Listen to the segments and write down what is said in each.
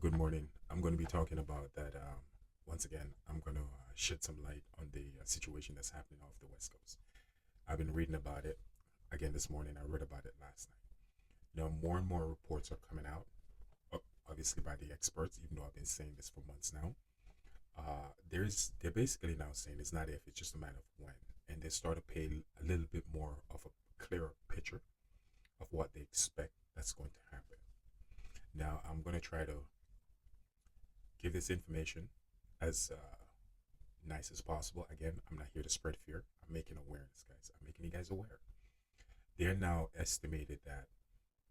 good morning. I'm going to be talking about that. Once again, I'm going to shed some light on the situation that's happening off the West Coast. I've been reading about it again this morning. I read about it last night. Now, more and more reports are coming out, obviously by the experts, even though I've been saying this for months now. They're basically now saying it's not if, it's just a matter of when. And they start to paint a little bit more of a clearer picture of what they expect that's going to happen. Now, I'm going to try to give this information as nice as possible. Again, I'm not here to spread fear. I'm making awareness, guys. I'm making you guys aware. They're now estimated that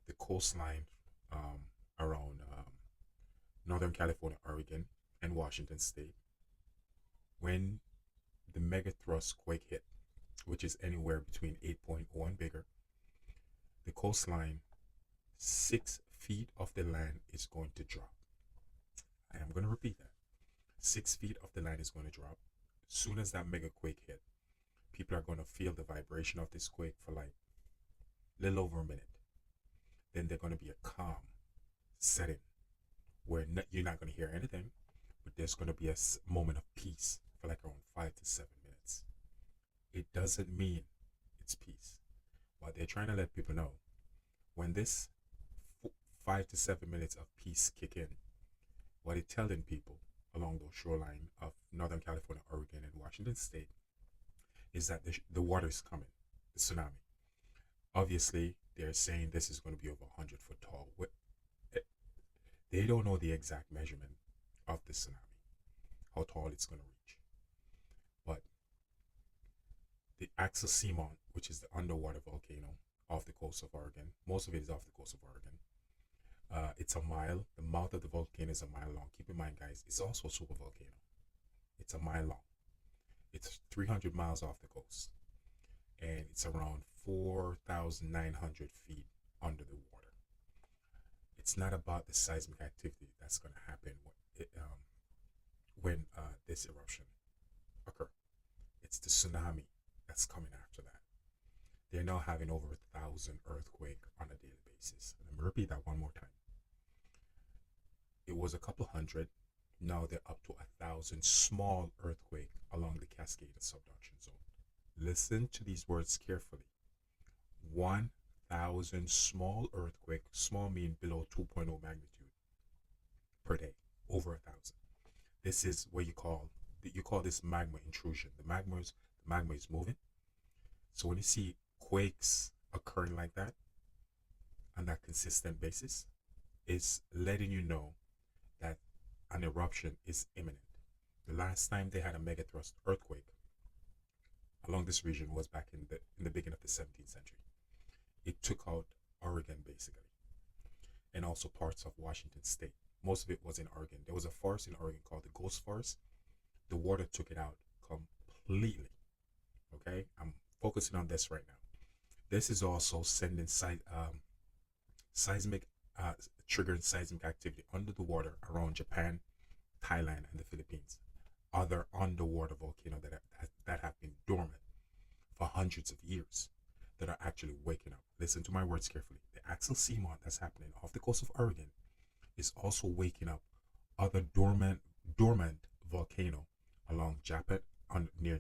the coastline around Northern California, Oregon, and Washington State, when the megathrust quake hit, which is anywhere between 8.1 bigger, the coastline 6 feet of the land is going to drop. I am going to repeat that. 6 feet of the land is going to drop. As soon as that mega quake hit, people are going to feel the vibration of this quake for like a little over a minute. Then they're going to be a calm setting where you're not going to hear anything, but there's going to be a moment of peace for like around 5 to 7 minutes. It doesn't mean it's peace. What they're trying to let people know, when this 5 to 7 minutes of peace kick in, what it's telling people along those shoreline of Northern California, Oregon, and Washington State is that the water is coming, the tsunami. Obviously, they're saying this is going to be over 100 foot tall. They don't know the exact measurement of the tsunami, how tall it's going to reach. But the Axel Simon, which is the underwater volcano off the coast of Oregon, most of it is off the coast of Oregon. It's a mile. The mouth of the volcano is a mile long. Keep in mind, guys, it's also a super volcano. It's a mile long. It's 300 miles off the coast, and it's around 4,900 feet under the water. It's not about the seismic activity that's going to happen when this eruption occur. It's the tsunami that's coming after that. They're now having over 1,000 earthquakes on a daily basis. Let me repeat that one more time. It was a couple hundred. Now they're up to 1,000 small earthquake along the Cascade subduction zone. Listen to these words carefully. 1,000 small earthquake, small mean below 2.0 magnitude per day, over 1,000. This is what you call this magma intrusion. The magma is moving. So when you see quakes occurring like that on that consistent basis, it's letting you know that an eruption is imminent. The last time they had a megathrust earthquake along this region was back in the beginning of the 17th century. It took out Oregon basically, and also parts of Washington State. Most of it was in Oregon. There was a forest in Oregon called the Ghost Forest. The water took it out completely. Okay, I'm focusing on this right now. This is also sending seismic, triggering seismic activity under the water around Japan, Thailand, and the Philippines. Other underwater volcanoes that have been dormant for hundreds of years that are actually waking up. Listen to my words carefully. The Axel Simon that's happening off the coast of Oregon is also waking up other dormant volcano along Japan, near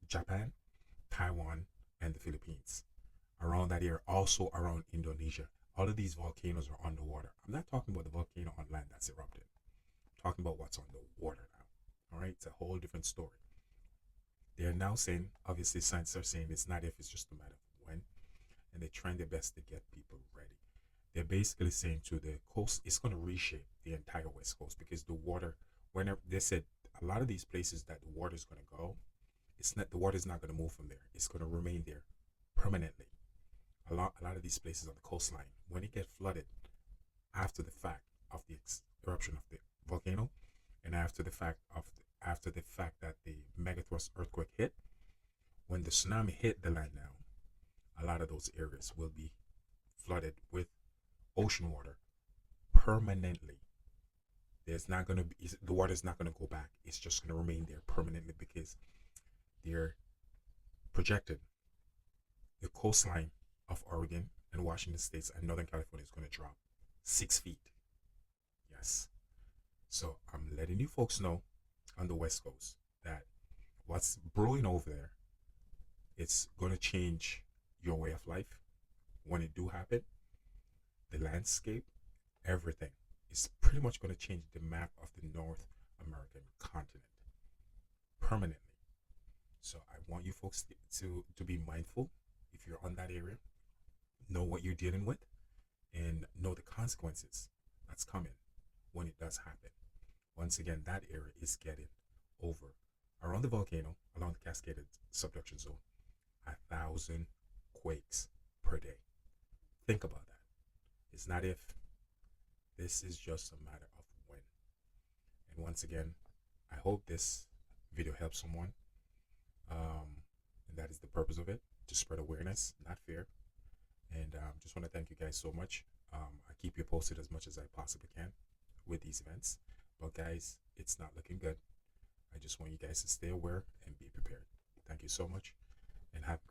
Japan, Taiwan, and the Philippines. Around that area, also around Indonesia. All of these volcanoes are underwater. I'm not talking about the volcano on land that's erupted. I'm talking about what's on the water now. All right, it's a whole different story. They are now saying, obviously, scientists are saying it's not if, it's just a matter of when, and they're trying their best to get people ready. They're basically saying to the coast, it's going to reshape the entire West Coast because the water, whenever they said a lot of these places that the water is going to go, the water is not going to move from there. It's going to remain there permanently. A lot of these places on the coastline, when it gets flooded after the fact of the eruption of the volcano, and after the fact that the megathrust earthquake hit, when the tsunami hit the land now, a lot of those areas will be flooded with ocean water permanently. The water is not going to go back. It's just going to remain there permanently because they're projected the coastline of Oregon and Washington states and Northern California is going to drop 6 feet. Yes, So I'm letting you folks know on the West Coast that what's brewing over there, it's going to change your way of life. When it do happen, the landscape, everything is pretty much going to change the map of the North American continent permanently. So I want you folks to be mindful if you're on that area, know what you're dealing with, and know the consequences that's coming when it does happen. Once again, that area is getting over around the volcano, along the cascaded subduction zone, 1,000 quakes per day. Think about that. It's not if, this is just a matter of when. And once again, I hope this video helps someone. And that is the purpose of it, to spread awareness, not fear. And just want to thank you guys so much. I keep you posted as much as I possibly can with these events. But guys, it's not looking good. I just want you guys to stay aware and be prepared. Thank you so much, and have a great